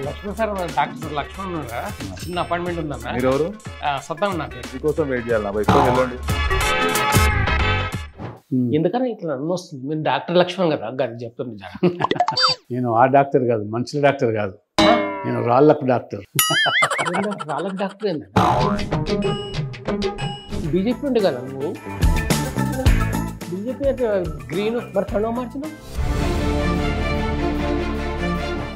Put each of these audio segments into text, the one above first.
Laxman sir doctor Laxman ఉన్నారా? చిన్న appointment ఉందన్న. మీరు ఎవరు? సత్తాను నా పేరు. మీకోసం వెయిట్ చేయాలి. నా బయట వెళ్ళండి. ఎందుకని ఇట్లా అన్న వస్తుంది? మీరు డాక్టర్ లక్ష్మణ్ కదా గారు చెప్తుంది. నేను ఆ డాక్టర్ కాదు, మనుషుల డాక్టర్ కాదు, నేను రాళ్ళకు డాక్టర్. వాళ్ళకి డాక్టర్ ఏంటంటే బీజేపీ ఉండే కదా నువ్వు. బీజేపీ అంటే గ్రీన్ మరి కణవ మార్చిన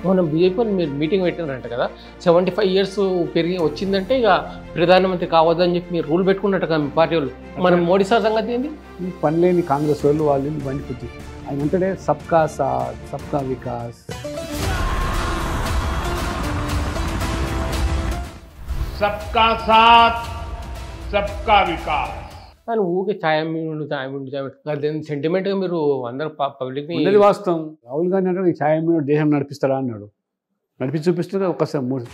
మనం బీజేపీ మీరు మీటింగ్ పెట్టినారంట కదా. 75 years పెరిగి వచ్చిందంటే ఇక ప్రధానమంత్రి కావద్దని చెప్పి మీరు రూల్ పెట్టుకున్నట్టు కదా మీ పార్టీ వాళ్ళు. మనం మోడీ సార్ సంగతి ఏంది? ఈ పనిలేని కాంగ్రెస్ వాళ్ళు వాళ్ళు బండి పుట్టి ఆయన అంటే సబ్కా సాత్ సబ్కా వికాస్. सबका साथ सबका विकास. కానీ ఊకే ఛాయ సెంటిమెంట్గా మీరు అందరు పబ్లిక్ ఉన్నది వాస్తవం. రాహుల్ గాంధీ అంటే ఈ ఛాయ మీద దేశం నడిపిస్తారా అన్నాడు. నడిపించి చూపిస్తుంది ఒక్కసారి 3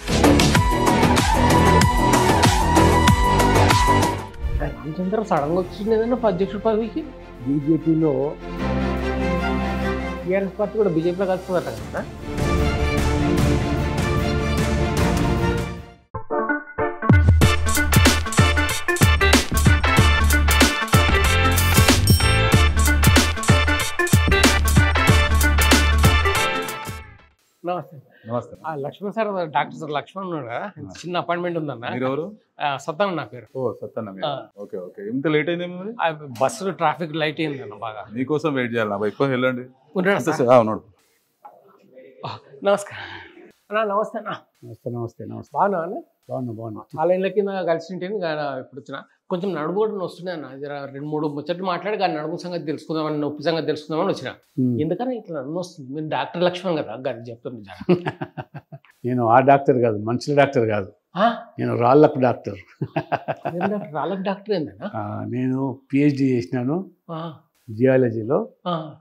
రామచంద్ర సడన్గా వచ్చింది ఏదన్నా అధ్యక్షుడు పదవికి. బీజేపీలో టీఆర్ఎస్ పార్టీ కూడా బీజేపీలో కలుస్తుందట కదా. నమస్తే. నమస్తే. లక్ష్మణ్ సార్ డాక్టర్ లక్ష్మణ్ ఉన్నారా? చిన్న అపాయింట్మెంట్ ఉందన్న. మీరు ఎవరు? సత్తాను నా పేరు. ఓ సత్తన్న మీరు. Okay okay. ఇంత లేట్ అయింది మరి? బస్సులో ట్రాఫిక్ లైట్ అయింది అన్న బాగా. మీకోసం వెయిట్ చేయాలి. నా బయట వెళ్ళండి. ఉన్నాడు. నమస్కారం అన్నా. నమస్తే అన్న. నమస్తే నమస్తే నమస్తే. బాగున్నా బాగున్నా. ఆ లైన్ల కింద కలిసి ఉంటే ఇప్పుడు వచ్చిన కొంచెం నడుము కూడా వస్తున్నాయి అన్న. 2-3 ముచ్చట్లు మాట్లాడి కానీ నడుము సంగతి తెలుసుకుందామని, నొప్పి సంగతి తెలుసుకుందామని వచ్చిన. ఎందుకని ఇట్లా నడుము వస్తుంది? మీరు డాక్టర్ లక్ష్మణ్ కదా గారు చెప్తుంది. నేను ఆ డాక్టర్ కాదు, మనుషుల డాక్టర్ కాదు, నేను రాళ్ళకు డాక్టర్. రాళ్ళకు డాక్టర్ ఏందన్నా? నేను PhD చేసినాను జియాలజీలో.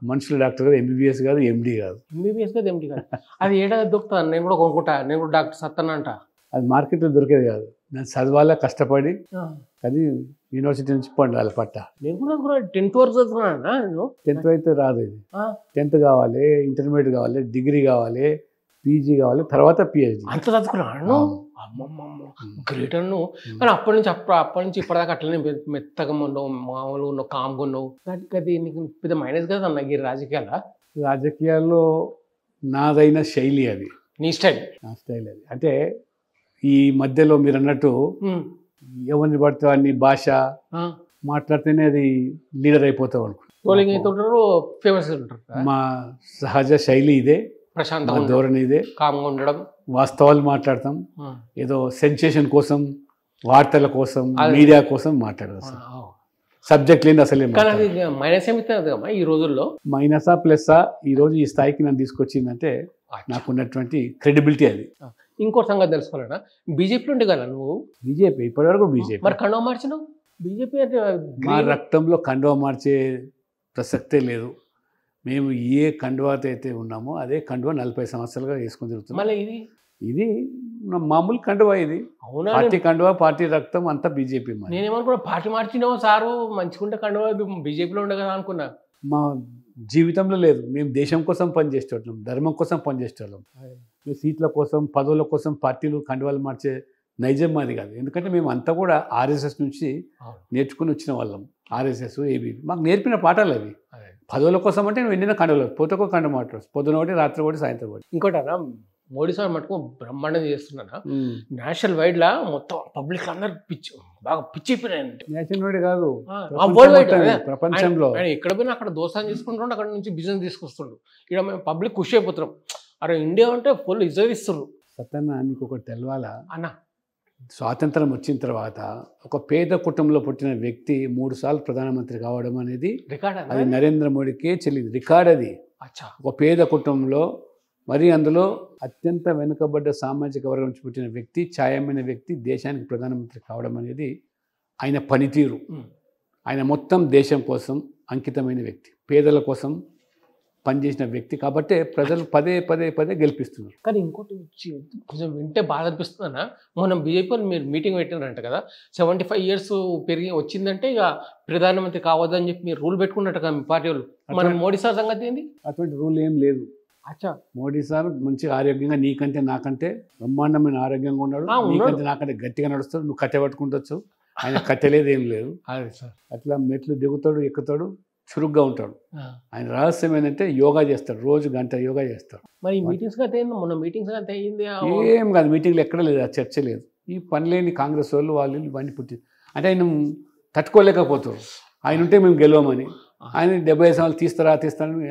మనుషుల డాక్టర్ కాదు, MBBS కాదు, MD కాదు. MBBS కాదు, MD కాదు. అది ఏడాది దొరుకుతాను. నేను కూడా కొనుక్కుంటా. నేను కూడా డాక్టర్ సత్తాను అంట. అది మార్కెట్లో దొరికేది కాదు. నేను చదవాలా కష్టపడి, అది యూనివర్సిటీ నుంచి పొందాలి పట్ట. నేను కూడా 10th వరకు చదువుకున్నా. 10th అయితే రాదు. ఇది 10th కావాలి, ఇంటర్మీడియట్ కావాలి, డిగ్రీ కావాలి, PG కావాలి, తర్వాత PhD. అంత చదువుకున్నాను. గ్రేట్ అన్ను. కానీ అప్పటి నుంచి ఇప్పటిదాకా అట్లనే మెత్తగా ఉన్నావు, మామూలుగా ఉన్నావు, కామ్గా ఉన్నావు. అది నీకు పెద్ద మైనస్ కదా అన్న ఈ రాజకీయాల్లో నాదైన శైలి అది. నీ స్టైల్? నా స్టైల్ అది. అంటే ఈ మధ్యలో మీరు అన్నట్టు ఎవరిని పడితే అన్ని భాష మాట్లాడితేనే అది లీడర్ అయిపోతావు అనుకుంటున్నారు. ఫేమస్. మా సహజ శైలి ఇదే, ప్రశాంత ధోరణి ఇదే, కామ్గా ఉండడం, వాస్తవాలు మాట్లాడతాం. ఏదో సెన్సేషన్ కోసం, వార్తల కోసం, మీడియా కోసం మాట్లాడదాం. సబ్జెక్ట్ లేని అసలే. మైనస్ ఏమిస్తుంది ఈ రోజుల్లో? మైనసా ప్లస్సా? ఈ రోజు ఈ స్థాయికి నన్ను తీసుకొచ్చిందంటే నాకున్నటువంటి క్రెడిబిలిటీ అది. ఇంకో సంగతి తెలుసుకోవాలన్నా, బీజేపీలో ఉండే కదా నువ్వు. బీజేపీ ఇప్పటివరకు బీజేపీ. మరి కండువా మార్చినావు. బీజేపీ అంటే మా రక్తంలో కండువా మార్చే ప్రసక్తే లేదు. మేము ఏ కండువాతో అయితే ఉన్నామో అదే కండువా 40 సంవత్సరాలుగా వేసుకొని తిరుగుతున్నాం. మళ్ళీ ఇది మామూలు కండువా. ఇది పార్టీ కండువా, పార్టీ రక్తం అంతా బీజేపీ. నేనేమనుకున్నా పార్టీ మార్చినావు సారు, మంచిగుంటే కండువా బీజేపీలో ఉండే కదా అనుకున్నా. మా జీవితంలో లేదు. మేము దేశం కోసం పనిచేసేవాళ్ళం, ధర్మం కోసం పనిచేసేవాళ్ళం. సీట్ల కోసం, పదవుల కోసం పార్టీలు కండువాలు మార్చే నైజం మాది కాదు. ఎందుకంటే మేము అంతా కూడా RSS నుంచి నేర్చుకుని వచ్చిన వాళ్ళం. RSS, ABP మాకు నేర్పిన పాఠాలు అవి. పదవుల కోసం అంటే నువ్వు ఎన్నైనా కండువలు, పొద్దుకో కండు మాట్లాడు, పొద్దున ఒకటి, రాత్రి ఒకటి, సాయంత్రం ఒకటి. ఇంకోటి మోడీ సార్ మటుకు బ్రహ్మాండం చేస్తున్నా. నేషనల్ వైడ్ లా మొత్తం పబ్లిక్ అందరు బాగా పిచ్చిపోయినాయంటే. నేషనల్ వైడ్ కాదు, ప్రపంచంలో ఎక్కడ పోయినా అక్కడ దోస్తాన్ని తీసుకుంటుండే, అక్కడ నుంచి బిజినెస్ తీసుకొస్తుండ్రు. ఇక్కడ మేము పబ్లిక్ ఖుషి అయిపోతున్నాం. అరే ఇండియా అంటే ఫుల్ ఇజరిస్తున్నారు. సత్యన్న నీకు ఒకటి తెలవాలా అన్న, స్వాతంత్రం వచ్చిన తర్వాత ఒక పేద కుటుంబంలో పుట్టిన వ్యక్తి 3 సార్లు ప్రధానమంత్రి కావడం అనేది రికార్డ్. అది నరేంద్ర మోడీకే చెల్లింది రికార్డ్ అది. ఒక పేద కుటుంబంలో, మరి అందులో అత్యంత వెనుకబడ్డ సామాజిక వర్గం నుంచి పుట్టిన వ్యక్తి, ఛాయమైన వ్యక్తి దేశానికి ప్రధానమంత్రి కావడం అనేది ఆయన పనితీరు. ఆయన మొత్తం దేశం కోసం అంకితమైన వ్యక్తి, పేదల కోసం పనిచేసిన వ్యక్తి. కాబట్టి ప్రజలు పదే పదే పదే గెలిపిస్తున్నారు. కానీ ఇంకోటి కొంచెం వింటే బాధ అనిపిస్తుందన్న, మనం బీజేపీ మీరు మీటింగ్ పెట్టినారంట కదా. 75 years పెరిగి వచ్చిందంటే ఇక ప్రధానమంత్రి కావద్దని చెప్పి మీరు రూల్ పెట్టుకున్నట్టు కదా మీ పార్టీ వాళ్ళు. మనం మోడీ సార్ సంగతి ఏంది? అటువంటి రూల్ ఏం లేదు. అచ్చా మోడీ సార్ మంచిగా ఆరోగ్యంగా నీకంటే నాకంటే బ్రహ్మాండమైన ఆరోగ్యంగా ఉన్నాడు, ఉన్నాడు. నీకంటే నాకంటే గట్టిగా నడుస్తాడు, నువ్వు కట్టె పట్టుకుంటొచ్చు, ఆయన కట్టెలేదు ఏం లేదు. అదే సార్. అట్లా మెట్లు దిగుతాడు, ఎక్కుతాడు, చురుగ్గా ఉంటాడు. ఆయన రహస్యం ఏంటంటే యోగా చేస్తాడు, రోజు గంట యోగా చేస్తాడు. మరి ఈ మీటింగ్స్ అయితే అయింది, మొన్న మీటింగ్స్ అయితే అయింది. ఏం కాదు, మీటింగ్లు ఎక్కడ లేదు, ఆ చర్చ లేదు. ఈ పనిలేని కాంగ్రెస్ వాళ్ళు వాళ్ళు ఇవన్నీ పుట్టి అంటే ఆయన తట్టుకోలేకపోతారు. ఆయన ఉంటే మేము గెలవమని, ఆయన 75 సంవత్సరాలు తీస్తారని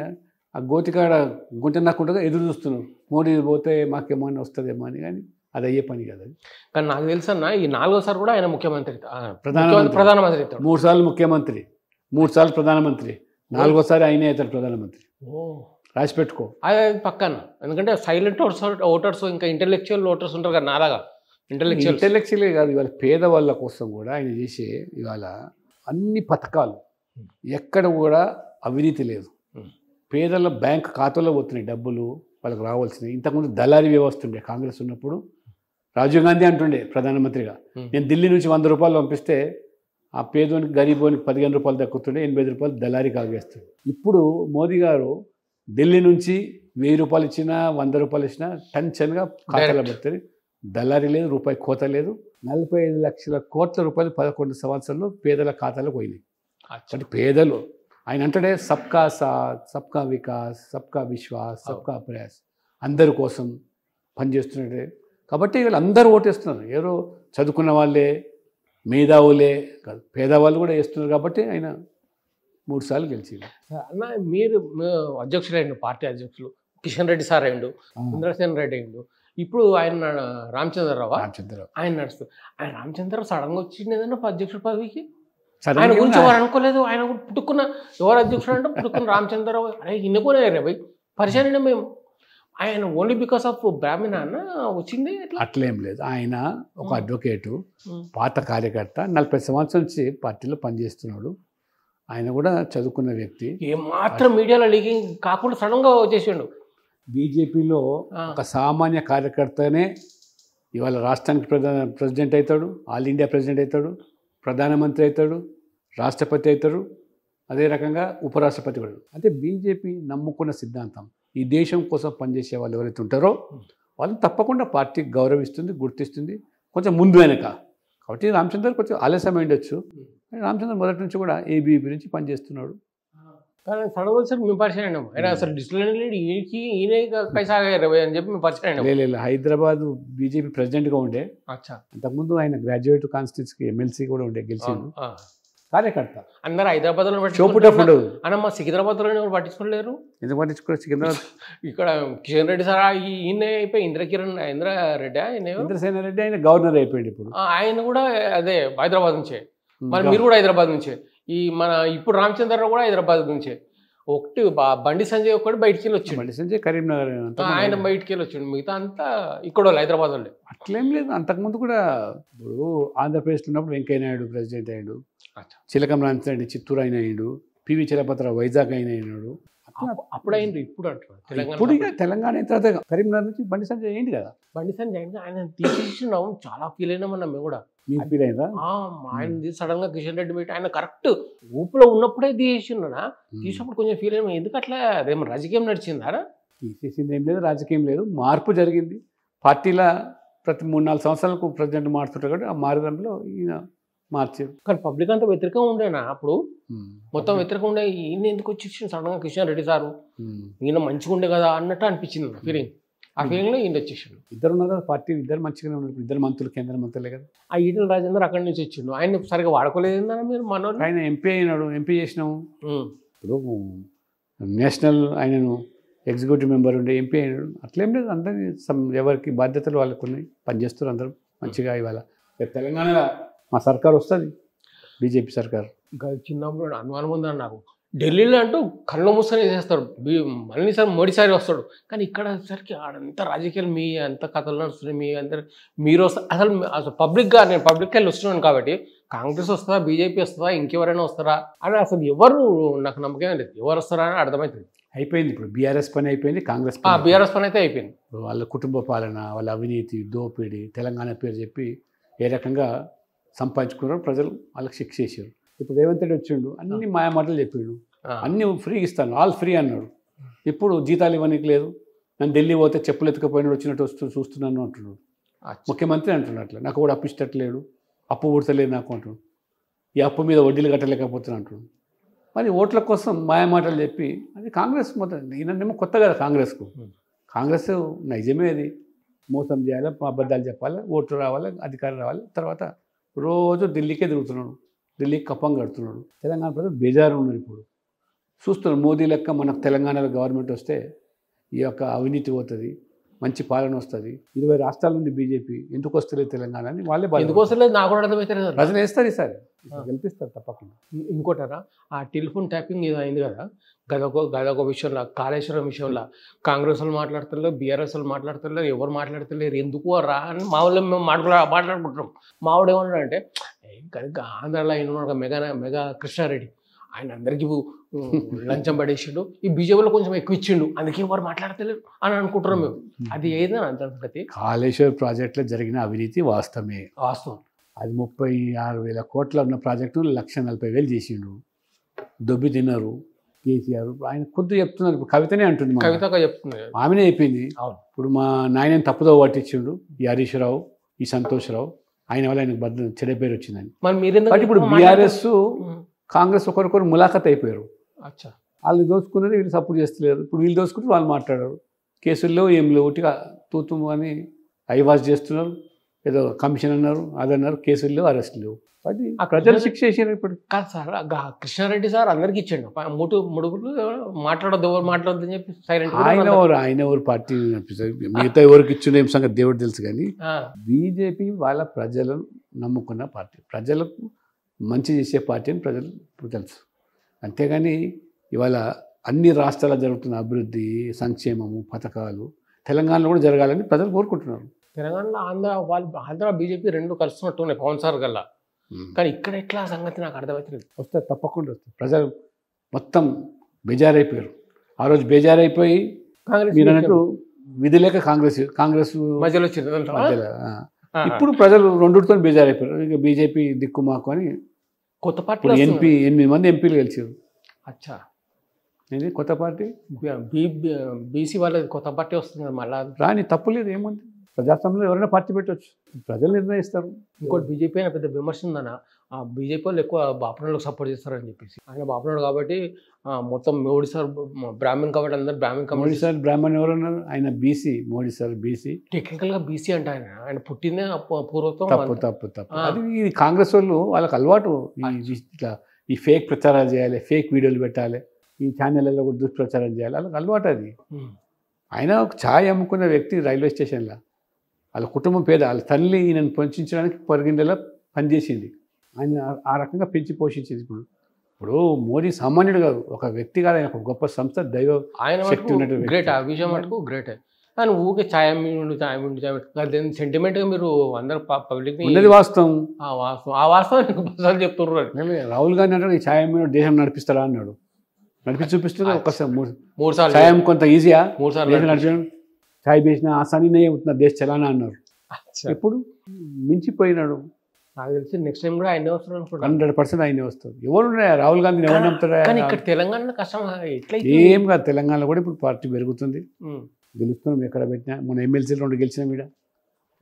ఆ గోతికాడ గుంట నాకుండగా ఎదురు చూస్తున్నారు. మోడీ పోతే మాకేమన్నా వస్తుందేమో అని, కానీ అది అయ్యే పని కదా. కానీ నాకు తెలుసు అన్న, ఈ 4వ కూడా ఆయన ముఖ్యమంత్రి ప్రధానమంత్రి 3 సార్లు ముఖ్యమంత్రి, 3 సార్లు ప్రధానమంత్రి, 4వసారి ఆయనే అవుతాడు ప్రధానమంత్రి. రాసి పెట్టుకో. అది పక్కన, ఎందుకంటే సైలెంట్ ఓటర్స్ ఇంకా ఇంటెలెక్చువల్ ఓటర్స్ ఉంటారు కదా, నాలాగా ఇంటెలెక్చువలే కాదు, ఇవాళ పేదవాళ్ళ కోసం కూడా ఆయన చేసే ఇవాళ అన్ని పథకాలు ఎక్కడ కూడా అవినీతి లేదు. పేదల బ్యాంక్ ఖాతాలో పోతున్నాయి డబ్బులు, వాళ్ళకి రావాల్సినవి. ఇంతకుముందు దళారీ వ్యవస్థ ఉండే కాంగ్రెస్ ఉన్నప్పుడు. రాజీవ్ గాంధీ అంటుండే ప్రధానమంత్రిగా, నేను ఢిల్లీ నుంచి 100 రూపాయలు పంపిస్తే ఆ పేదోనికి గరీబోనికి 15 రూపాయలు దక్కుతుండే, 85 రూపాయలు దళారీ కాగేస్తుండే. ఇప్పుడు మోదీ గారు ఢిల్లీ నుంచి 1000 రూపాయలు ఇచ్చినా 100 రూపాయలు ఇచ్చినా టెన్షన్గా ఖాతాలో పెడతారు. దళారీ లేదు, రూపాయి కోత లేదు. 45 లక్షల కోట్ల రూపాయలు 11 సంవత్సరాల్లో పేదల ఖాతాలో పోయినాయి. అంటే పేదలు ఆయన అంటాడే సబ్కా సాత్, సబ్కా వికాస్, సబ్కా విశ్వాస్, సబ్కా ప్రయాస్, అందరి కోసం పనిచేస్తున్నాడే. కాబట్టి వీళ్ళు అందరూ ఓటేస్తున్నారు. ఎవరో చదువుకున్న వాళ్ళే, మేధావులే కాదు, పేదవాళ్ళు కూడా వేస్తున్నారు. కాబట్టి ఆయన 3 సార్లు గెలిచింది. అన్న మీరు అధ్యక్షులు అయ్యిండు, పార్టీ అధ్యక్షులు కిషన్ రెడ్డి సార్ అయ్యిండు, ఇంద్రసేన్ రెడ్డి అయ్యిండు, ఇప్పుడు ఆయన రామచంద్రరావు ఆయన నడుస్తుంది. ఆయన రామచంద్రరావు సడన్గా వచ్చింది ఏదన్నా అధ్యక్షుడు పదవికి. ఆయన గురించి ఎవరు అనుకోలేదు. ఆయన పుట్టుకున్న ఎవరు అధ్యక్షుడు అంటే పుట్టుకున్న రామచంద్రరావు. అరే ఇన్నుకోనే రే భయ్ పరిచయం మేము. ఆయన ఓన్లీ బికాస్ ఆఫ్ బ్రాహ్మణ అన్న వచ్చింది. అట్లేం లేదు. ఆయన ఒక అడ్వకేటు, పాత కార్యకర్త, 40 సంవత్సరాల నుంచి పార్టీలో పనిచేస్తున్నాడు. ఆయన కూడా చదువుకున్న వ్యక్తి. ఏమాత్రం మీడియాలో లీకింగ్ కాకుండా సడన్గా వచ్చేసిండు. బీజేపీలో ఒక సామాన్య కార్యకర్తనే ఇవాళ రాష్ట్రానికి ప్రెసిడెంట్ అవుతాడు, ఆల్ ఇండియా ప్రెసిడెంట్ అవుతాడు, ప్రధానమంత్రి అవుతాడు, రాష్ట్రపతి అవుతాడు, అదే రకంగా ఉపరాష్ట్రపతి కూడా. అంటే బీజేపీ నమ్ముకున్న సిద్ధాంతం, ఈ దేశం కోసం పనిచేసే వాళ్ళు ఎవరైతే ఉంటారో వాళ్ళని తప్పకుండా పార్టీ గౌరవిస్తుంది, గుర్తిస్తుంది, కొంచెం ముందు వెనక. కాబట్టి రామచంద్ర కొంచెం ఆలస్యం ఉండొచ్చు. రామచంద్ర మొదటి నుంచి కూడా ఏబీవీ నుంచి పనిచేస్తున్నాడు. కానీ సడన్గా సార్ మేము పరిచయం అయినాం. ఆయన అసలు డిస్ప్లేన్ లేడు, ఈయన పైసా అని చెప్పి మేము పరిచయం అయినాం. లేదు, హైదరాబాద్ బీజేపీ ప్రెసిడెంట్గా ఉండే. అంతకుముందు ఆయన గ్రాడ్యుయేట్ కాన్స్టిట్యూన్సీకి ఎమ్మెల్సీ కూడా ఉండే, గెలిచిండు. కార్యకర్త అందరు హైదరాబాద్లో అన్న, మా సికింద్రాబాద్లో పట్టించుకోలేరు. ఎందుకు పట్టించుకోలేదు? సికింద్రాబాద్ ఇక్కడ కిషన్ రెడ్డి సార్ ఈయన అయిపోయి ఇంద్రారెడ్డి, ఇంద్రసేన రెడ్డి ఆయన గవర్నర్ అయిపోయాడు. ఇప్పుడు ఆయన కూడా అదే హైదరాబాద్ నుంచే. మరి మీరు కూడా హైదరాబాద్ నుంచే. ఈ మన ఇప్పుడు రామచంద్రరావు కూడా హైదరాబాద్ నుంచే. ఒకటి బండి సంజయ్ ఒకటి బయటికి వెళ్ళి వచ్చిండు. బండి సంజయ్ కరీంనగర్, ఆయన బయటికి వెళ్ళి వచ్చిండు. మిగతా అంతా ఇక్కడ వాళ్ళు హైదరాబాద్ వాళ్ళే. అట్లేం లేదు. అంతకుముందు కూడా ఇప్పుడు ఆంధ్రప్రదేశ్లో ఉన్నప్పుడు వెంకయ్య నాయుడు ప్రెసిడెంట్ అయ్యాడు, చిలకం రామచంద్ర చిత్తూరు అయిన అయ్యాడు, పివి చలపతిరావు వైజాగ్ అయినాడు. అప్పుడు అయింది, ఇప్పుడు అంటారు ఇప్పుడు తెలంగాణ అయిన తర్వాత కరీంనగర్ నుంచి బండి సంజయ్ అయింది కదా. బండి సంజయ్ ఆయన తీసేసినాం, చాలా ఫీల్ అయినామన్నా మేము కూడా. ఫీల్ అయినా ఆయన సడన్ గా కిషన్ రెడ్డి పెట్టి ఆయన కరెక్ట్ ఊపులో ఉన్నప్పుడే తీసేసినా, తీసినప్పుడు కొంచెం ఫీల్ అయినా. ఎందుకు అట్లా అదేమో రాజకీయం నడిచిందా? తీసేసింది ఏం లేదు, రాజకీయం లేదు, మార్పు జరిగింది. పార్టీలో ప్రతి 3-4 సంవత్సరాలకు ప్రెసిడెంట్ మారుతుంటారు కాబట్టి ఆ మారడంలో ఈయన మార్చారు. కానీ పబ్లిక్ అంతా వ్యతిరేకంగా ఉండేనా అప్పుడు? మొత్తం వ్యతిరేకంగా ఉండే. ఈయన ఎందుకు వచ్చి సడన్ గా కిషన్ రెడ్డి సారు ఈయన మంచిగా ఉండే కదా అన్నట్టు అనిపించింది ఫీలింగ్. ఆ ఫీలింగ్ లో ఈయన వచ్చేసాడు. ఇద్దరు ఉన్నారు కదా పార్టీ, ఇద్దరు మంచిగానే ఉన్నారు. ఇద్దరు మంత్రులు, కేంద్ర మంత్రులే కదా. ఆ ఈటెల రాజేందర్ అక్కడి నుంచి వచ్చిండు. ఆయన సరిగా వాడుకోలేదన్నా మీరు? మన ఆయన ఎంపీ అయినాడు, ఎంపీ చేసినాము. ఇప్పుడు నేషనల్ ఆయనను ఎగ్జిక్యూటివ్ మెంబర్ ఉండే ఎంపీ అయినాడు. అట్లేం లేదు, అందరినీ ఎవరికి బాధ్యతలు వాళ్ళకు ఉన్నాయి, పనిచేస్తారు అందరూ మంచిగా. ఇవాళ తెలంగాణలో మా సర్కార్ వస్తుంది, బీజేపీ సర్కార్. ఇంకా చిన్నప్పుడు అనుమానం ఉందని నాకు. ఢిల్లీలో అంటూ కళ్ళు మూసుకొని చేస్తారు, మళ్ళీ సార్ మోడీసారి వస్తాడు. కానీ ఇక్కడ వచ్చేసరికి ఆడంతా రాజకీయాలు మీ అంత కథలు నడుస్తున్నాయి. మీ అందరు మీరు అసలు పబ్లిక్గా, నేను పబ్లిక్ వెళ్ళి వస్తున్నాను కాబట్టి కాంగ్రెస్ వస్తుందా, బీజేపీ వస్తుందా, ఇంకెవరైనా వస్తారా అని అసలు ఎవరు నాకు నమ్మకం లేదు. ఎవరు వస్తారా అని అర్థమవుతుంది. అయిపోయింది ఇప్పుడు బీఆర్ఎస్ పని అయిపోయింది, కాంగ్రెస్ బీఆర్ఎస్ పని అయితే అయిపోయింది. వాళ్ళ కుటుంబ పాలన, వాళ్ళ అవినీతి, దోపిడీ, తెలంగాణ పేరు చెప్పి ఏ రకంగా సంపాదించుకున్నారో ప్రజలు వాళ్ళకి శిక్ష చేశారు. ఇప్పుడు రేవంత్ రెడ్డి వచ్చిండు, అన్ని మాయమాటలు చెప్పిండు, అన్ని ఫ్రీ ఇస్తాను, ఆల్ ఫ్రీ అన్నాడు. ఇప్పుడు జీతాలు ఇవ్వడానికి లేదు, నన్ను ఢిల్లీ పోతే చెప్పులు ఎత్తుకపోయినాడు వచ్చినట్టు చూస్తున్నాను అంటున్నాడు. ముఖ్యమంత్రి అంటున్నాడు అట్లా, నాకు కూడా అప్పు ఇష్టట్లేడు, అప్పు పుడతలేదు నాకు అంటున్నాడు. ఈ అప్పు మీద వడ్డీలు కట్టలేకపోతున్నా అంటున్నాడు. మరి ఓట్ల కోసం మాయమాటలు చెప్పి అది కాంగ్రెస్ మొత్తం ఈయనేమో కొత్త కదా కాంగ్రెస్కు. కాంగ్రెస్ నిజమే అది మోసం చేయాలి, అబద్ధాలు చెప్పాలి, ఓట్లు రావాలి, అధికారం రావాలి. తర్వాత రోజు ఢిల్లీకే తిరుగుతున్నాడు, ఢిల్లీకి కప్పం కడుతున్నాడు. తెలంగాణ ప్రజలు బేజారు ఉన్నారు. ఇప్పుడు చూస్తున్నారు మోదీ లెక్క మనకు తెలంగాణలో గవర్నమెంట్ వస్తే ఈ యొక్క అవినీతి పోతుంది, మంచి పాలన వస్తుంది. 20 రాష్ట్రాల నుండి బీజేపీ ఎందుకు వస్తలేదు తెలంగాణ అని వాళ్ళే ఎందుకు వస్తలేదు నాకు కూడా అర్థమవుతుంది. ప్రజలు వేస్తారు ఈసారి, గెలిపిస్తారు తప్పకుండా. ఇంకోటారా ఆ టెలిఫోన్ ట్యాపింగ్ ఏదో అయింది కదా, గదొక విషయంలో, కాళేశ్వరం విషయంలో కాంగ్రెస్ వాళ్ళు మాట్లాడతలేరు, బీఆర్ఎస్ వాళ్ళు మాట్లాడతలేరు, ఎవరు మాట్లాడతలేరు, ఎందుకు రా అని మా వాళ్ళు మేము మాట్లాడుకుంటున్నాం. మావాడు ఏమన్నాడు అంటే కనుక ఆంధ్రాలో ఆయన ఉన్నాడు మెగా కృష్ణారెడ్డి, ఆయన అందరికీ లంచం పడేసిండు, ఈ బీజేపీలో కొంచెం ఎక్కువ ఇచ్చిండు, అందుకే ఎవరు మాట్లాడతలేరు అని అనుకుంటున్నాం మేము. అది ఏదైనా అంత సంగతి. కాళేశ్వరం ప్రాజెక్టులో జరిగిన అవినీతి వాస్తవమే, వాస్తవం. అది 36,000 కోట్ల ఉన్న ప్రాజెక్టు 1,40,000 చేసిండు. దొబ్బి తిన్నారు కేసీఆర్. ఆయన కొద్ది చెప్తున్నారు, ఇప్పుడు కవితనే అంటుంది, కవితగా చెప్తుంది, ఆమెనే చెప్పింది. ఇప్పుడు మా నాయనని తప్పుదో పట్టించిండు ఈ హరీష్ రావు, ఈ సంతోష్ రావు, ఆయన వల్ల ఆయనకు చెడ్డ పేరు వచ్చిందని. బట్ ఇప్పుడు బీఆర్ఎస్ కాంగ్రెస్ ఒకరికొకరు ములాఖత్ అయిపోయారు. వాళ్ళు దోచుకున్నారు, వీళ్ళు సపోర్ట్ చేస్తలేరు. ఇప్పుడు వీళ్ళు దోచుకుంటే వాళ్ళు మాట్లాడారు, కేసుల్లో ఏం లేవు, ఒకటిగా తూతుము అని ఐవాస్ చేస్తున్నారు, ఏదో కమిషన్ అన్నారు, అదన్నారు, కేసుల్లో అరెస్ట్ లేవు. అది ఆ ప్రజలు శిక్ష చేసారు. ఇప్పుడు కాదు సార్, కృష్ణారెడ్డి సార్ అందరికి ఇచ్చాడు ముడుగులు, మాట్లాడద్దు ఎవరు మాట్లాడద్దు అని చెప్పి సైలెంట్. ఆయన ఎవరు పార్టీ మిగతా ఎవరికి ఇచ్చిన ఏం సంగతి దేవుడు తెలుసు. కానీ బీజేపీ వాళ్ళ ప్రజలను నమ్ముకున్న పార్టీ, ప్రజలకు మంచి చేసే పార్టీ అని ప్రజలు ఇప్పుడు తెలుసు. అంతేగాని ఇవాళ అన్ని రాష్ట్రాల్లో జరుగుతున్న అభివృద్ధి, సంక్షేమము, పథకాలు తెలంగాణలో కూడా జరగాలని ప్రజలు కోరుకుంటున్నారు. తెలంగాణలో ఆంధ్ర బీజేపీ రెండు కలుస్తున్నట్టున్నాయి పవన్ సార్ గల్లా. కానీ ఇక్కడ ఎట్లా సంగతి నాకు అర్థమవుతుంది. వస్తే తప్పకుండా వస్తుంది. ప్రజలు మొత్తం బేజారైపోయారు. ఆ రోజు బేజారైపోయి మీరు అన్నట్టు విధి లేక కాంగ్రెస్ మధ్యలో వచ్చింది. ఇప్పుడు ప్రజలు రెండుతో బేజారైపోయారు. ఇక బీజేపీ దిక్కు మాకు అని కొత్త పార్టీ 8 మంది ఎంపీలు గెలిచారు. అచ్చా, ఇది కొత్త పార్టీ. బీసీ వాళ్ళది కొత్త పార్టీ వస్తుంది మళ్ళీ. రాని తప్పు లేదు, ఏముంది. ప్రజాస్వామ్యంలో ఎవరైనా పార్టీ పెట్టవచ్చు, ప్రజలు నిర్ణయిస్తారు. ఇంకోటి బీజేపీ అయినా పెద్ద విమర్శ ఉందన్న, ఆ బీజేపీ వాళ్ళు ఎక్కువ బాపనోళ్ళకి సపోర్ట్ చేస్తారని చెప్పేసి. ఆయన బాపనోడు కాబట్టి మొత్తం మోడీ సార్ బ్రాహ్మణ్ కాబట్టి అందరు బ్రాహ్మణ్. మోడీ సార్ బ్రాహ్మణ్ ఎవరన్నారు? ఆయన బీసీ. మోడీ సార్ బీసీ, టెక్నికల్గా బీసీ అంటే ఆయన పుట్టిందే పూర్వత్వం. తప్పు. అది ఈ కాంగ్రెస్ వాళ్ళు వాళ్ళకి అలవాటు, ఇట్లా ఈ ఫేక్ ప్రచారాలు చేయాలి, ఫేక్ వీడియోలు పెట్టాలి, ఈ ఛానళ్ళలో కూడా దుష్ప్రచారం చేయాలి, వాళ్ళకి అలవాటు అది. ఆయన ఒక ఛాయ్ అమ్ముకున్న వ్యక్తి రైల్వే స్టేషన్లో, వాళ్ళ కుటుంబం పేద, వాళ్ళ తల్లి ఈయనను పోషించడానికి పొరగిండేలా పనిచేసింది. ఆయన ఆ రకంగా పెంచి పోషించింది. ఇప్పుడు మోడీ సామాన్యుడు కాదు, ఒక వ్యక్తి కాదు, ఆయన ఒక గొప్ప సంస్థ, దైవ శక్తి ఉన్నట్టు గ్రేట్. ఆ విషయం మటుకు గ్రేట్. కానీ ఊరికే ఛాయమిండు సెంటిమెంట్గా మీరు అందరూ పబ్లిక్ ఉన్నది వాస్తవం. ఆ వాస్తవం చెప్తున్నారు. రాహుల్ గాంధీ అంటే ఈ ఛాయమిండు దేశం నడిపిస్తారా అన్నాడు. నడిపి చూపిస్తుంది. ఒకసారి 3 సార్లు ఛాయం కొంత ఈజీయా, 3 సార్లు నడిచడం, ఛాయ్ వేసిన ఆసానీనే అవుతున్న దేశ చలానా అన్నారు. ఎప్పుడు మించిపోయినాడు. నాకు తెలిసి నెక్స్ట్ టైం కూడా ఆయనే వస్తారు అనుకుంటా. 100% ఆయనే వస్తారు. ఎవరు రాహుల్ గాంధీని ఎవరు నమ్ముతారా? కానీ ఇక్కడ తెలంగాణలో కష్టం ఎట్లా ఏం కాదు. తెలంగాణలో కూడా ఇప్పుడు పార్టీ పెరుగుతుంది, గెలుస్తున్నాం. ఎక్కడ పెట్టినా మొన్న ఎమ్మెల్సీలు 2 గెలిచినాం. ఇక్కడ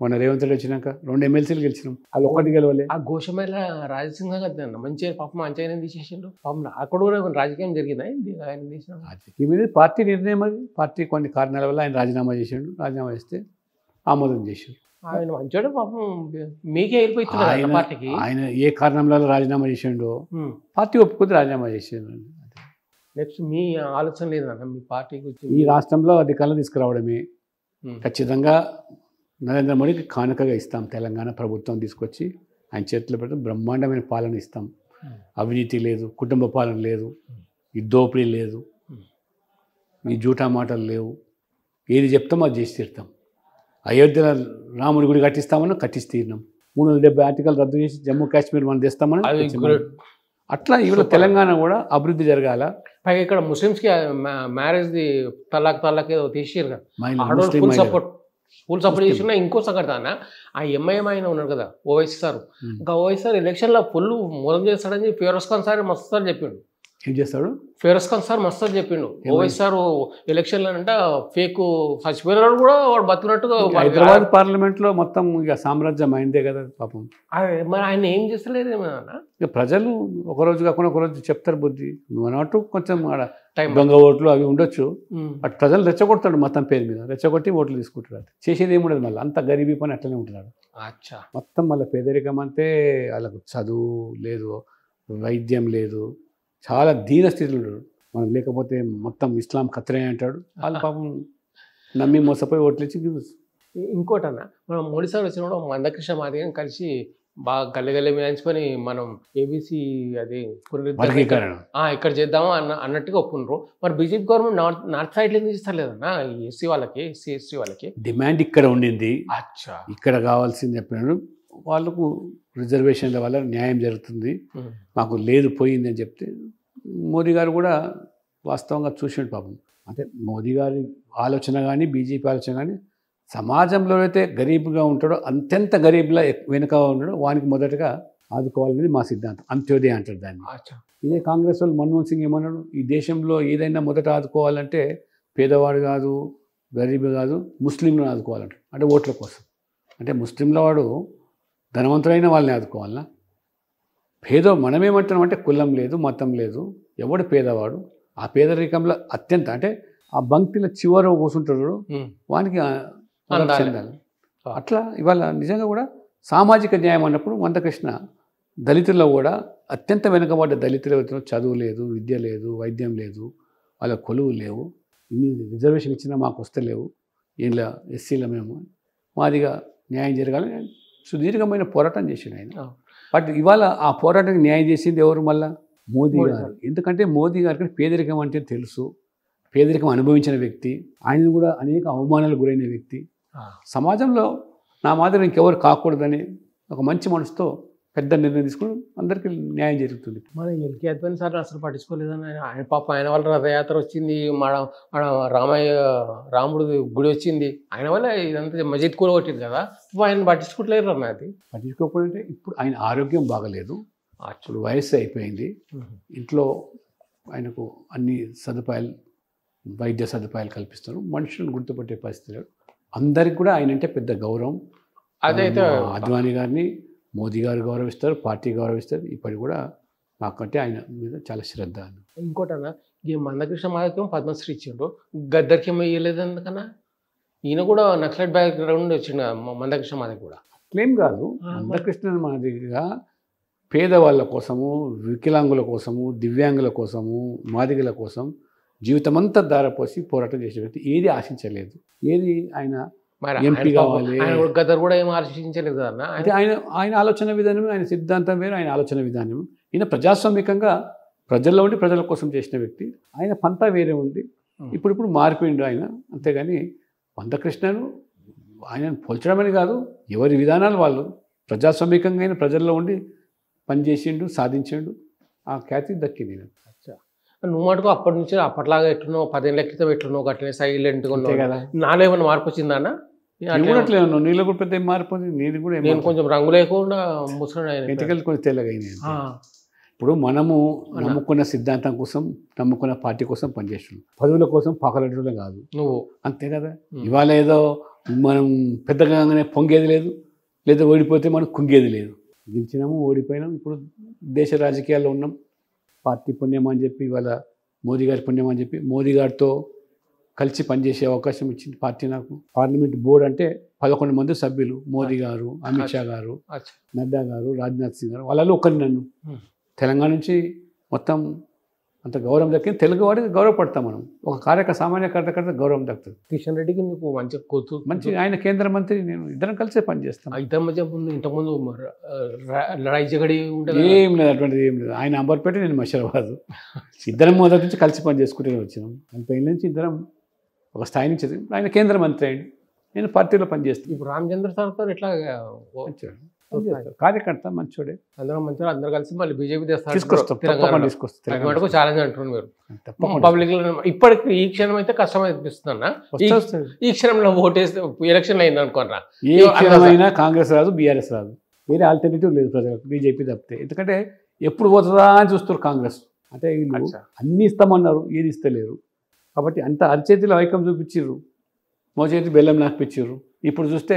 మొన్న రేవంత్ రెడ్డి వచ్చినాక 2 ఎమ్మెల్సీలు గెలిచినాం. వాళ్ళు 1 గెలవలే. ఆ గోషమేళ రాజసింహ కదా మంచి పాపం మంచిగా తీసేసిండు. పాపం అక్కడ కూడా రాజకీయం జరిగింది. ఆయన తీసిన రాజకీయం మీద పార్టీ నిర్ణయం. అది పార్టీ కొన్ని కారణాల వల్ల ఆయన రాజీనామా చేసిండు. రాజీనామా చేస్తే ఆమోదం చేసిండు. ఆయన మంచోడు పాపం. మీకే వెళ్ళిపోతున్నారు పార్టీకి. ఆయన ఏ కారణంలో రాజీనామా చేసిండో పార్టీ ఒప్పుకుంటే రాజీనామా చేసిండు. నెక్స్ట్ మీ ఆలోచన లేదన్న మీ పార్టీ గురించి? ఈ రాష్ట్రంలో అధికారులు తీసుకురావడమే. ఖచ్చితంగా నరేంద్ర మోడీకి కానుకగా ఇస్తాం. తెలంగాణ ప్రభుత్వం తీసుకొచ్చి ఆయన చేతిలో పెట్టి బ్రహ్మాండమైన పాలన ఇస్తాం. అవినీతి లేదు, కుటుంబ పాలన లేదు, ఈ దోపిడీ లేదు, ఈ జూటా మాటలు లేవు. ఏది చెప్తామో అది చేసి తీరుతాం. అయోధ్యలో రాముడి గుడి కట్టిస్తామని కట్టిసి తీరినాం. 370 ఆర్టికల్ రద్దు చేసి జమ్మూ కాశ్మీర్ మనం తెస్తామని. అట్లా ఇవాళ తెలంగాణ కూడా అభివృద్ధి జరగాల. పైగా ఇక్కడ ముస్లిమ్స్కి మ్యారేజ్ది తలాక్ ఏదో తీసేరు కదా, ఫుల్ సపోర్ట్ చేసిన. ఇంకో సంఘటన ఆ ఎంఐఎం ఆయన ఉన్నారు కదా ఓవైసీ సార్, ఇంకా ఓవైసీ సార్ ఎలక్షన్లో ఫుల్ మూలం చేస్తాడని ఫిరోజ్ ఖాన్ సార్ మస్తు సార్ చెప్పిండు. ఏం చేస్తాడు? ఫిరోజ్ ఖాన్ సార్ మస్తు చెప్పిండు. ఓవైసీ సార్ ఎలక్షన్లో అంట ఫేక్ చచ్చిపోయినాడు కూడా వాడు బతుకున్నట్టుగా. హైదరాబాద్ పార్లమెంట్లో మొత్తం ఇక సామ్రాజ్యం అయిందే కదా పాపం. మరి ఆయన ఏం చేస్తలేదు ఏమన్నా. ఇక ప్రజలు ఒకరోజు కాకుండా ఒకరోజు చెప్తారు బుద్ధి. నువ్వు అన్నట్టు కొంచెం దొంగ ఓట్లు అవి ఉండొచ్చు. అటు ప్రజలు రెచ్చగొడతాడు మొత్తం పేరు మీద, రెచ్చగొట్టి ఓట్లు తీసుకుంటాడు. చేసేది ఏముండదు, మళ్ళీ అంత గరీబీ పని అట్లనే ఉంటున్నాడు. మొత్తం మళ్ళీ పేదరికం అంటే వాళ్ళకు చదువు లేదు, వైద్యం లేదు, చాలా దీన స్థితిలో ఉన్నాడు. మనం లేకపోతే మొత్తం ఇస్లాం కత్రే అంటాడు. వాళ్ళు పాపం నమ్మి మోసపోయి ఓట్లు ఇచ్చి. ఇంకోటన్నా, మనం మోడీ సార్ వచ్చినప్పుడు మందకృష్ణ మాదిగం కలిసి బాగా గల్లె మిలాయించుకొని మనం ఏబీసీ అది ఇక్కడ చేద్దాము అన్నట్టుగా ఒప్పుకున్నారు. మరి బీజేపీ గవర్నమెంట్ నార్త్ సైడ్ ఎందుకు ఇస్తలేదన్నా ఎస్సీ వాళ్ళకి, ఎస్సీ వాళ్ళకి? డిమాండ్ ఇక్కడ ఉండింది, ఇక్కడ కావాల్సింది చెప్పినాడు. వాళ్ళకు రిజర్వేషన్ల వల్ల న్యాయం జరుగుతుంది, మాకు లేదు పోయింది అని చెప్తే మోదీ గారు కూడా వాస్తవంగా చూసిండు పాపం. అంటే మోదీ గారి ఆలోచన కానీ బీజేపీ ఆలోచన కానీ సమాజంలో అయితే గరీబ్గా ఉంటాడో అంతెంత గరీబ్లా వెనుక ఉన్నాడో వానికి మొదటగా ఆదుకోవాలనేది మా సిద్ధాంతం. అంత్యోదయ అంటారు దాన్ని. ఇదే కాంగ్రెస్ వాళ్ళు మన్మోహన్ సింగ్ ఏమన్నాడు, ఈ దేశంలో ఏదైనా మొదట ఆదుకోవాలంటే పేదవాడు కాదు, గరీబ్ కాదు, ముస్లింలను ఆదుకోవాలంటాడు. అంటే ఓట్ల కోసం. అంటే ముస్లింల వాడు ధనవంతులైన వాళ్ళని ఆదుకోవాలన్నా, మనమేమంటున్నాం అంటే కులం లేదు, మతం లేదు, ఎవడు పేదవాడు ఆ పేదరికంలో అత్యంత అంటే ఆ బంక్తిలో చివర కూర్చుంటాడు వానికి చెందాలి. అట్లా ఇవాళ నిజంగా కూడా సామాజిక న్యాయం అన్నప్పుడు మందకృష్ణ దళితుల్లో కూడా అత్యంత వెనుకబడ్డ దళితులు చదువు లేదు, విద్య లేదు, వైద్యం లేదు, వాళ్ళ కొలువు లేవు, ఇన్ని రిజర్వేషన్ ఇచ్చినా మాకు వస్తలేవు, ఇలా ఎస్సీల మేము మాదిగా న్యాయం జరగాలి సుదీర్ఘమైన పోరాటం చేసిండు ఆయన. బట్ ఇవాళ ఆ పోరాటానికి న్యాయం చేసింది ఎవరు? మళ్ళా మోదీ గారు. ఎందుకంటే మోదీ గారికి పేదరికం అంటే తెలుసు, పేదరికం అనుభవించిన వ్యక్తి, ఆయన కూడా అనేక అవమానాలకు గురైన వ్యక్తి. సమాజంలో నా మాదిరి ఇంకెవరు కాకూడదని ఒక మంచి మనసుతో పెద్ద నిర్ణయం తీసుకుని అందరికీ న్యాయం జరుగుతుంది. మన ఎల్కే అద్వానీ సార్ అసలు పట్టించుకోలేదని ఆయన పాప ఆయన వల్ల రథయాత్ర వచ్చింది, మన రాముడు గుడి వచ్చింది, ఆయన వల్ల ఇదంతా మజీద్ కూడా కొట్టింది కదా, ఆయన పట్టించుకోవట్లేదు అన్న. అది పట్టించుకోకపోతే ఇప్పుడు ఆయన ఆరోగ్యం బాగలేదు, ఇప్పుడు వయస్సు అయిపోయింది, ఇంట్లో ఆయనకు అన్ని సదుపాయాలు వైద్య సదుపాయాలు కల్పిస్తారు, మనుషులను గుర్తుపట్టే పరిస్థితి అందరికి కూడా ఆయన అంటే పెద్ద గౌరవం. అదైతే అద్వానీ గారిని మోదీ గారు గౌరవిస్తారు, పార్టీ గౌరవిస్తారు. ఇప్పటికి కూడా నాకంటే ఆయన మీద చాలా శ్రద్ధ. ఇంకోటన్నా, ఈ మందకృష్ణ మాదిగం పద్మశ్రీ ఇచ్చిండ్రు, గద్దరికి ఏమో ఇవ్వలేదు ఎందుకన్నా? ఈయన కూడా నక్సలైట్ బ్యాక్గ్రౌండ్ వచ్చిండ మందకృష్ణ మాదిగ కూడా. అట్లేం కాదు, మందకృష్ణ మాదిగగా పేదవాళ్ళ కోసము, వికలాంగుల కోసము, దివ్యాంగుల కోసము, మాదిగల కోసం జీవితమంతా దారపోసి పోరాటం చేసే వ్యక్తి. ఏది ఆశించలేదు, ఏది ఆయన ఎంపీ కావాలి గదర్ కూడా ఏం ఆశించలేదు అన్న. అంటే ఆయన ఆలోచన విధానం, ఆయన సిద్ధాంతం వేరు, ఆయన ఆలోచన విధానం. ఈయన ప్రజాస్వామికంగా ప్రజల్లో ఉండి ప్రజల కోసం చేసిన వ్యక్తి. ఆయన పంతా వేరే ఉంది, ఇప్పుడు మారిపోయిండు ఆయన. అంతేగాని మందకృష్ణను ఆయనను పోల్చడమని కాదు, ఎవరి విధానాలు వాళ్ళు. ప్రజాస్వామికంగా ఆయన ప్రజల్లో ఉండి పనిచేసిండు, సాధించిండు, ఆ ఖ్యాతి దక్కింది. నువ్వు మటుకు అప్పటి నుంచి అప్పట్లాగా ఎట్లున్నావు, 10 ఏళ్ళ క్రితం ఎట్లున్నావు అట్లనే సైలెంట్గా ఉన్నావు కదా. నాలో ఏమైనా మార్పు వచ్చిందన్న? చూడట్లేదు, నీళ్ళు కూడా పెద్ద మార్పు. నేను కూడా నేను కొంచెం రంగు లేకుండా ముసలి ఎంతకలు కొంచెం తెల్లగా అయినాయి. ఇప్పుడు మనము నమ్ముకున్న సిద్ధాంతం కోసం, నమ్ముకున్న పార్టీ కోసం పనిచేస్తున్నాం, పదవుల కోసం పాకలటం కాదు నువ్వు, అంతే కదా. ఇవాళ ఏదో మనం పెద్దగానే పొంగేది లేదు, లేదా ఓడిపోతే మనం కుంగేది లేదు. గెలిచినాము, ఓడిపోయినాం, ఇప్పుడు దేశ రాజకీయాల్లో ఉన్నాం. పార్టీ పుణ్యం అని చెప్పి, ఇవాళ మోదీ గారి పుణ్యం అని చెప్పి మోదీ గారితో కలిసి పనిచేసే అవకాశం ఇచ్చింది పార్టీ నాకు. పార్లమెంట్ బోర్డు అంటే 11 మంది సభ్యులు, మోదీ గారు, అమిత్ షా గారు, నడ్డా గారు, రాజ్నాథ్ సింగ్ గారు, వాళ్ళలో ఒకరిని నన్ను. తెలంగాణ నుంచి మొత్తం అంత గౌరవం దక్కింది. తెలుగువాడికి గౌరవపడతాం మనం. ఒక సామాన్య కార్యకర్త గౌరవం దక్కుతుంది. కిషన్ రెడ్డికి నువ్వు మంచి ఆయన కేంద్ర మంత్రి, నేను ఇద్దరం కలిసే పనిచేస్తాం. ఇద్దరి మధ్య ఇంతకుముందు లడాయి జగడి ఏం లేదు, అటువంటిది ఏం లేదు. ఆయన అంబర్పేట, నేను మషీరాబాద్. ఇద్దరం మొదటి నుంచి కలిసి పని చేసుకుంటూ వచ్చినాం. ఆయన నుంచి ఇద్దరం ఒక స్థాయి నుంచి. ఆయన కేంద్ర మంత్రి అయ్యింది, నేను పార్టీలో పనిచేస్తాను. ఇప్పుడు రామచంద్ర సార్ ఎట్లా కార్యకర్త, మంచోడే, అందరం మంచిగా అందరు కలిసి మళ్ళీ బీజేపీ తీసుకొస్తాం. ఛాలెంజ్ అంటున్నారు మీరు పబ్లిక్ లో. ఇప్పటికి ఈ క్షణం అయితే కష్టం అనిపిస్తుంది అన్న. ఈ క్షణంలో ఓటేస్తే ఎలక్షన్ అయింది అనుకోరా, ఏ క్షణమైనా కాంగ్రెస్ రాదు, బీఆర్ఎస్ రాదు, వేరే ఆల్టర్నేటివ్ లేదు ప్రజలకు, బీజేపీ తప్పితే. ఎందుకంటే ఎప్పుడు పోతుందా అని చూస్తారు కాంగ్రెస్. అంటే వీళ్ళు అచ్చా. అన్నీ ఇస్తామన్నారు, ఏది ఇస్తలేరు. కాబట్టి అంత అరచేతిలో ఐక్యం చూపించారు, మోచేతి బెల్లం నాకిపించారు. ఇప్పుడు చూస్తే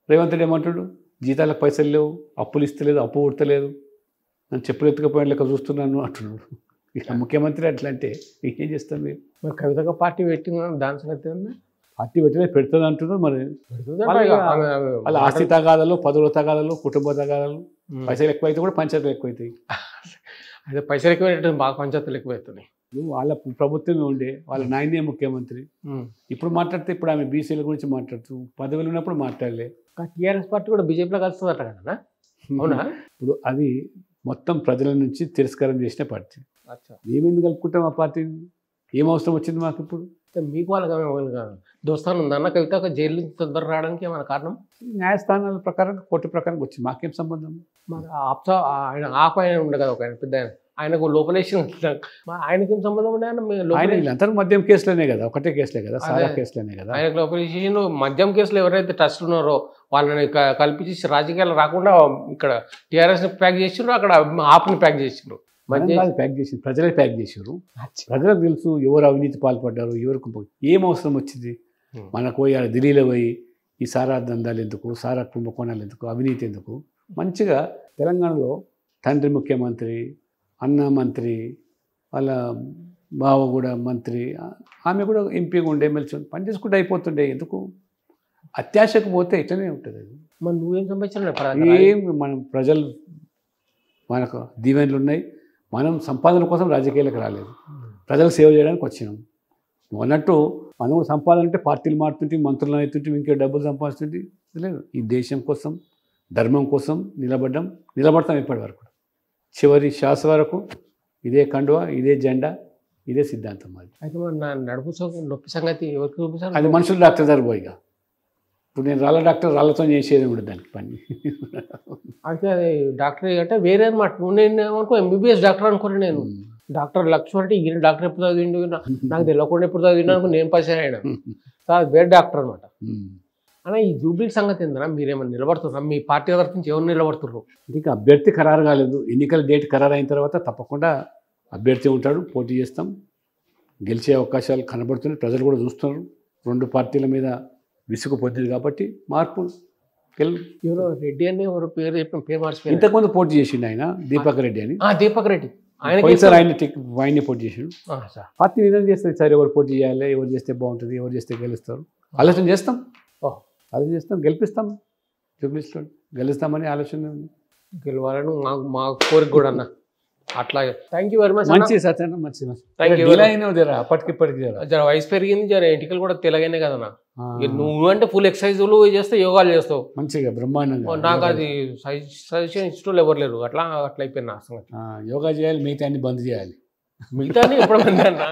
రేవంత్ రెడ్డి ఏమంటాడు, జీతాలకు పైసలు లేవు, అప్పులు ఇస్తలేదు, అప్పు పుడతలేదు, నన్ను చెప్పులు ఎత్తుకపోయిన లెక్క చూస్తున్నాను అంటున్నాడు. ఇక ముఖ్యమంత్రి అట్లా అంటే ఏం చేస్తాం మీరు? మరి కవితగా పార్టీ పెట్టిన దాని సంగతి ఏంది? పార్టీ పెట్టలేదు, పెడుతుంది అంటున్నారు. మరి పెడుతుందా? వాళ్ళ ఆస్తి తగాదాలు, పదవుల తగాదాలు, కుటుంబ తగాదాలు, పైసలు ఎక్కువైతే కూడా పంచాయతీలు ఎక్కువైతాయి. అదే పైసలు ఎక్కువ బాగా పంచాయతీలు ఎక్కువైతున్నాయి. వాళ్ళ ప్రభుత్వమే ఉండే, వాళ్ళ నాయనే ముఖ్యమంత్రి. ఇప్పుడు మాట్లాడితే ఇప్పుడు ఆమె బీసీల గురించి మాట్లాడుతూ పదవులు ఉన్నప్పుడు మాట్లాడలే. టీఆర్ఎస్ పార్టీ కూడా బీజేపీలో కలుస్తుందట కదా, అవునా? ఇప్పుడు అది మొత్తం ప్రజల నుంచి తిరస్కారం చేసిన పార్టీ. మేమెందుకు కలుపుకుంటాం ఆ పార్టీని? ఏం అవసరం వచ్చింది మాకు ఇప్పుడు? మీకు వాళ్ళకి దోస్తాను ఉందన్న కవిత జైలు నుంచి తొందర రావడానికి ఏమైనా కారణం? న్యాయస్థానాల ప్రకారం కోర్టు ప్రకారం వచ్చింది, మాకేం సంబంధం? మరి ఆయన ఆకు ఆయన ఉండే కదా, ఒక ఆయన పెద్ద ఆయనకు లోపలేసి ఆయనకేం సంబంధం ఉండే? ఆయన వీళ్ళందరూ మద్యం కేసులోనే కదా, ఒకటే కేసులే కదా, సారా కేసులోనే కదా. ఆయనకు లోపలేషన్ మద్యం కేసులో ఎవరైతే ట్రస్ట్ ఉన్నారో వాళ్ళని కల్పించి రాజకీయాలు రాకుండా ఇక్కడ టీఆర్ఎస్ని ప్యాక్ చేసిండ్రు, అక్కడ ఆప్ని ప్యాక్ చేసిండ్రు. ప్యాక్ చేసి ప్రజలే ప్యాక్ చేశారు. ప్రజలకు తెలుసు ఎవరు అవినీతి పాల్పడ్డారు, ఎవరికి ఏం అవసరం వచ్చింది. మనకు పోయి ఆడ ఢిల్లీలో పోయి ఈ సారా దందాలు ఎందుకు, సారా కుంభకోణాలు ఎందుకు, అవినీతి ఎందుకు? మంచిగా తెలంగాణలో తండ్రి ముఖ్యమంత్రి, అన్న మంత్రి, వాళ్ళ బావ కూడా మంత్రి, ఆమె కూడా ఎంపీగా ఉండే, ఎమ్మెల్సీ పని చేసుకుంటే అయిపోతుండే. ఎందుకు అత్యాశకు పోతే ఇట్లనే ఉంటుంది. అది మరి నువ్వేం సంపాదించిన? ఏం మనం ప్రజలు మనకు దీవెనలు ఉన్నాయి, మనం సంపాదన కోసం రాజకీయాలకు రాలేదు, ప్రజలకు సేవ చేయడానికి వచ్చినాం. నువ్వు అన్నట్టు మనం సంపాదన అంటే పార్టీలు మారుతుంటే, మంత్రులు అవుతుంటే, ఇంకే డబ్బులు సంపాదిస్తుంటే లేదు. ఈ దేశం కోసం, ధర్మం కోసం నిలబడతాం ఇప్పటి వరకు. చివరి శ్వాస వరకు ఇదే కండువా, ఇదే జెండా, ఇదే సిద్ధాంతం. అది అయితే మరి నా నడుపు నొప్పి సంగతి ఎవరికి చూపిస్తారు? అది మనుషులు డాక్టర్ దగ్గర పోయిగా. ఇప్పుడు నేను రాళ్ళ డాక్టర్ రాళ్ళతో చేసేది కూడా దానికి పని. అయితే అది డాక్టర్ అంటే వేరే అనమాట. నేను ఏమనుకో ఎంబీబీఎస్ డాక్టర్ అనుకోండి. నేను డాక్టర్ లక్ష్యం అంటే ఈయన డాక్టర్ ఎప్పుడు చదివిండు, నాకు తెలియకుండా ఎప్పుడు చదివినా అనుకో, నేను పరిచయం అయినా కాదు, వేరే డాక్టర్ అనమాట. అలా ఈ జూబ్లీ సంగతి ఏందన్నా, మీరేమైనా నిలబడుతున్నారు? మీ పార్టీ తరఫు నుంచి ఎవరు నిలబడుతున్నారు? ఇంకా అభ్యర్థి ఖరారు కాలేదు. ఎన్నికల డేట్ ఖరారు అయిన తర్వాత తప్పకుండా అభ్యర్థి ఉంటాడు, పోటీ చేస్తాం, గెలిచే అవకాశాలు కనబడుతున్నాయి. ప్రజలు కూడా చూస్తున్నారు. రెండు పార్టీల మీద విసుగు పొందింది కాబట్టి మార్పు. ఎవరో రెడ్డి అని ఎవరు పేరు చెప్పిన, పేరు మార్చిపోయి ఇంతకుముందు పోటీ చేసిండు ఆయన, దీపక్ రెడ్డి అని. దీపక్ రెడ్డి ఆయన్ని పోటీ చేసిండు. పార్టీ నిర్ణయం చేస్తుంది సార్ ఎవరు పోటీ చేయాలి, ఎవరు చేస్తే బాగుంటుంది, ఎవరు చేస్తే గెలుస్తారు. ఆలోచన చేస్తాం, గెలిపిస్తాం. జూబ్లీస్లో గెలుస్తామని ఆలోచన ఉంది. గెలవాలని మా కోరిక కూడా అన్న. అట్లా థ్యాంక్ యూ వెరీ మచ్. మంచి సత్యన మంచి అప్పటికిప్పటికి జర వయసు పెరిగింది, జర ఎంటికలు కూడా తెలగానే కదన్నా. నువ్వు అంటే ఫుల్ ఎక్సర్సైజులు చేస్తావు, యోగాలు చేస్తావు మంచిగా బ్రహ్మాండంగా. నాకు అది సజెషన్ ఇష్టం ఎవరు లేరు. అట్లా అయిపోయింది నా సంగతి. యోగా చేయాలి, మిగతా అన్ని బంద్ చేయాలి. మిగతా ఎప్పుడు బంద్ అన్నా?